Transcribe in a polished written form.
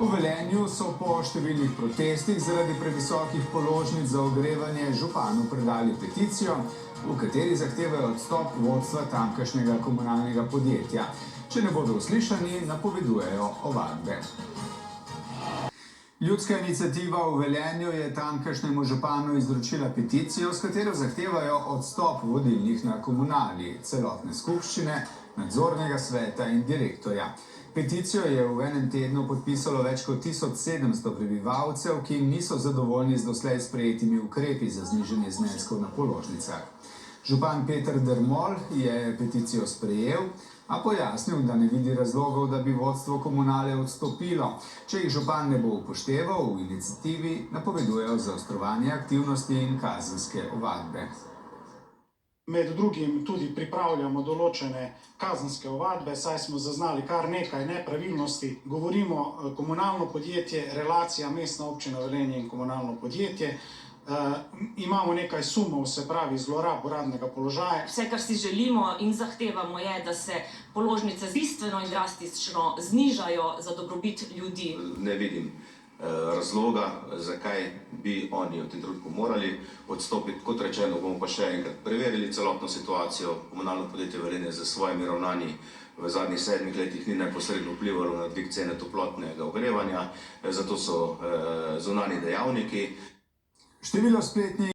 V Velenju so po številnih protestih zaradi previsokih položnic za ogrevanje županu predali peticijo, v kateri zahtevajo odstop vodstva tamkajšnjega komunalnega podjetja. Če ne bodo uslišani, napovedujejo ovadbe. Ljudska iniciativa v Velenju je tamkajšnjemu županu izročila peticijo, s katero zahtevajo odstop vodilnih na komunali, celotne skupščine, nadzornega sveta in direktorja. Peticijo je v enem tednu podpisalo več kot 1700 prebivalcev, ki niso zadovoljni z doslej sprejetimi ukrepi za znižanje zneskov na položnicah. Župan Peter Dermol je peticijo sprejel, a pojasnil, da ne vidi razlogov, da bi vodstvo komunale odstopilo. Če jih župan ne bo upošteval, v iniciativi napovedujejo zaostrovanje aktivnosti in kazenske ovadbe. Med drugim tudi pripravljamo določene kazenske ovadbe, saj smo zaznali kar nekaj nepravilnosti. Govorimo komunalno podjetje, relacija Mestna občina Velenje in komunalno podjetje. Imamo nekaj sumov, se pravi zlorab uradnega položaja. Vse, kar si želimo in zahtevamo, je, da se položnice bistveno in drastično znižajo za dobrobit ljudi. Ne vidim razloga, zakaj bi oni v tem trenutku morali odstopiti. Kot rečeno, bomo pa še enkrat preverili celotno situacijo. Komunalno podjetje Velenje za svojimi ravnanji v zadnjih 7 letih ni neposredno vplivalo na dvig cene toplotnega ogrevanja, zato so zunanji dejavniki. Število spletnih